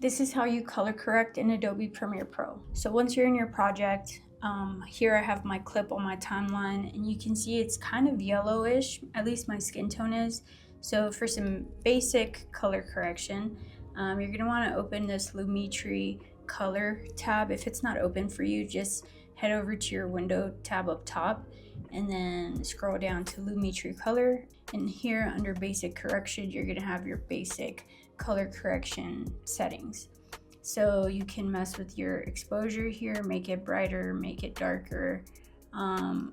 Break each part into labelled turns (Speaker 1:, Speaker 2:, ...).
Speaker 1: This is how you color correct in Adobe Premiere Pro. So once you're in your project, here I have my clip on my timeline, and you can see it's kind of yellowish, at least my skin tone is. So for some basic color correction, you're gonna wanna open this Lumetri color tab. If it's not open for you, just head over to your window tab up top and then scroll down to Lumetri color. And here under basic correction, you're gonna have your basic color correction settings. So you can mess with your exposure here, make it brighter, make it darker. And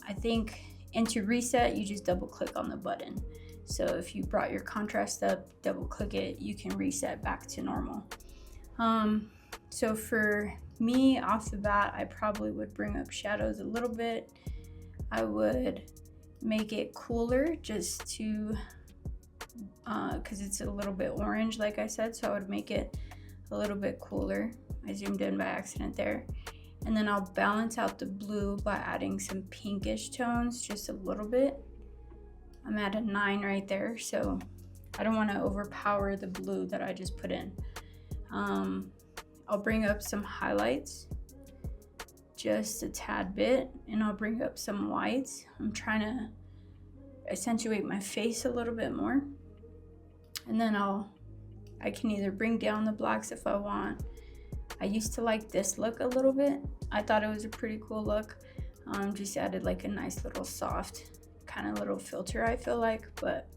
Speaker 1: to reset, you just double click on the button. So if you brought your contrast up, double click it, you can reset back to normal. So for me, off the bat, I probably would bring up shadows a little bit. I would make it cooler just to, because it's a little bit orange, like I said, so I would make it a little bit cooler. I zoomed in by accident there. And then I'll balance out the blue by adding some pinkish tones, just a little bit. I'm at a 9 right there, so I don't want to overpower the blue that I just put in. I'll bring up some highlights, just a tad bit, and I'll bring up some whites. I'm trying to accentuate my face a little bit more. And then I can either bring down the blacks if I want. I used to like this look a little bit. I thought it was a pretty cool look. Just added like a nice little soft kind of little filter, I feel like, but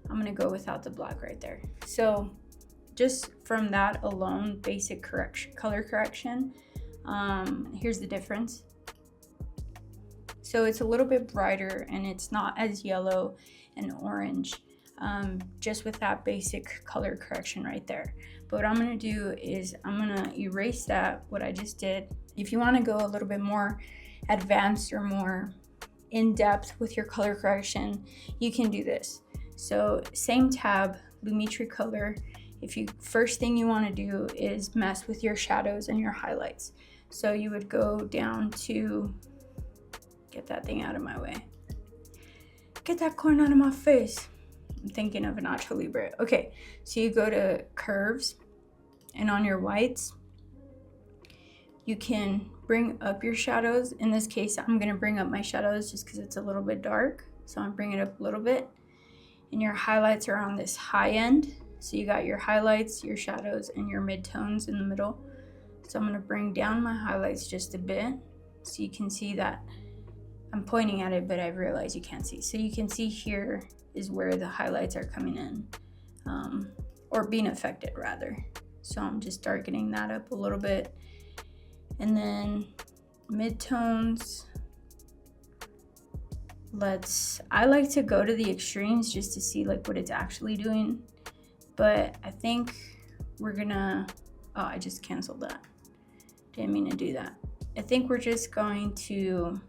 Speaker 1: I'm gonna go without the black right there. So just from that alone, basic color correction, here's the difference. So it's a little bit brighter and it's not as yellow and orange, just with that basic color correction right there. But what I'm gonna do is I'm gonna erase that, what I just did. If you wanna go a little bit more advanced or more in-depth with your color correction, you can do this. So same tab, Lumetri color. First thing you wanna do is mess with your shadows and your highlights. So you would go down to, get that thing out of my way. Get that corn out of my face. I'm thinking of an Nacho Libre. Okay, so you go to curves, and on your whites, you can bring up your shadows. In this case, I'm gonna bring up my shadows just because it's a little bit dark. So I'm bringing it up a little bit. And your highlights are on this high end. So you got your highlights, your shadows, and your midtones in the middle. So I'm gonna bring down my highlights just a bit so you can see that. I'm pointing at it, but I realize you can't see. So you can see here is where the highlights are coming in, or being affected rather. So I'm just darkening that up a little bit. And then midtones, I like to go to the extremes just to see like what it's actually doing. But I think we're gonna, oh, I just canceled that. Didn't mean to do that. I think we're just going to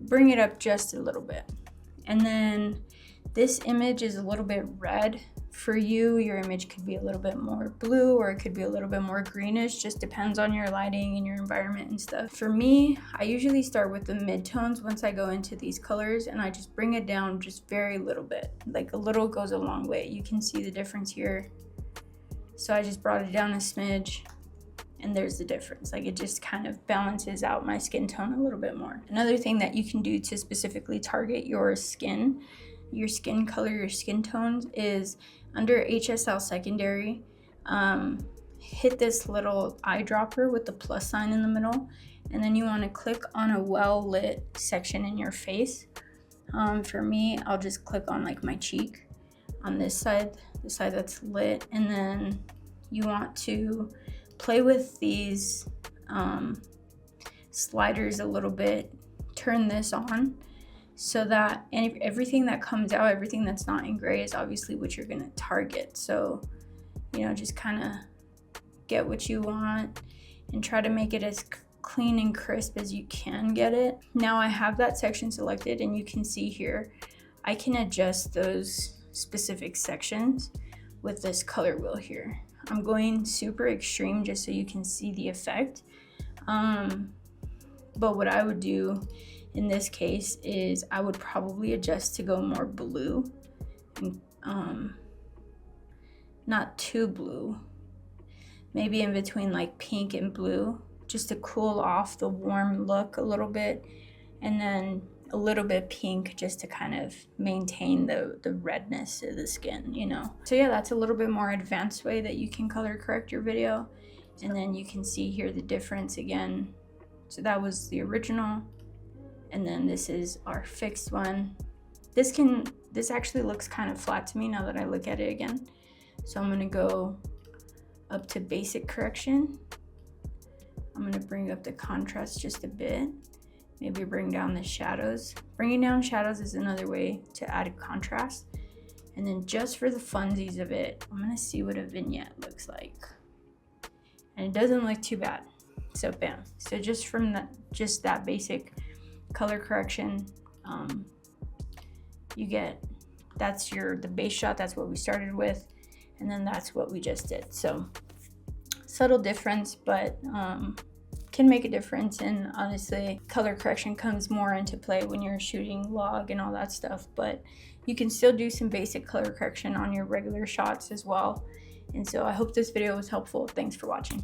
Speaker 1: bring it up just a little bit. And then this image is a little bit red. For you, your image could be a little bit more blue, or it could be a little bit more greenish, just depends on your lighting and your environment and stuff. For me, I usually start with the midtones once I go into these colors, and I just bring it down just very little bit. Like a little goes a long way. You can see the difference here. So I just brought it down a smidge, and there's the difference. Like it just kind of balances out my skin tone a little bit more. Another thing that you can do to specifically target your skin color, your skin tones, is under HSL secondary, hit this little eyedropper with the plus sign in the middle, and then you want to click on a well lit section in your face. For me, I'll just click on like my cheek on this side, the side that's lit, and then you want to play with these sliders a little bit, turn this on, so that everything that comes out, everything that's not in gray is obviously what you're gonna target. So, just kind of get what you want and try to make it as clean and crisp as you can get it. Now I have that section selected, and you can see here, I can adjust those specific sections with this color wheel here. I'm going super extreme just so you can see the effect. But what I would do in this case is I would probably adjust to go more blue and not too blue, maybe in between like pink and blue, just to cool off the warm look a little bit, and then a little bit pink just to kind of maintain the redness of the skin, you know. So yeah, that's a little bit more advanced way that you can color correct your video. And then you can see here the difference again. So that was the original, and then this is our fixed one. This actually looks kind of flat to me now that I look at it again. So I'm gonna go up to basic correction. I'm gonna bring up the contrast just a bit. Maybe bring down the shadows. Bringing down shadows is another way to add contrast. And then just for the funsies of it, I'm gonna see what a vignette looks like. And it doesn't look too bad. So bam. So just from that basic color correction, you get, that's the base shot, that's what we started with, and then that's what we just did. So subtle difference, but can make a difference. And honestly, color correction comes more into play when you're shooting log and all that stuff, but you can still do some basic color correction on your regular shots as well. And so I hope this video was helpful. Thanks for watching.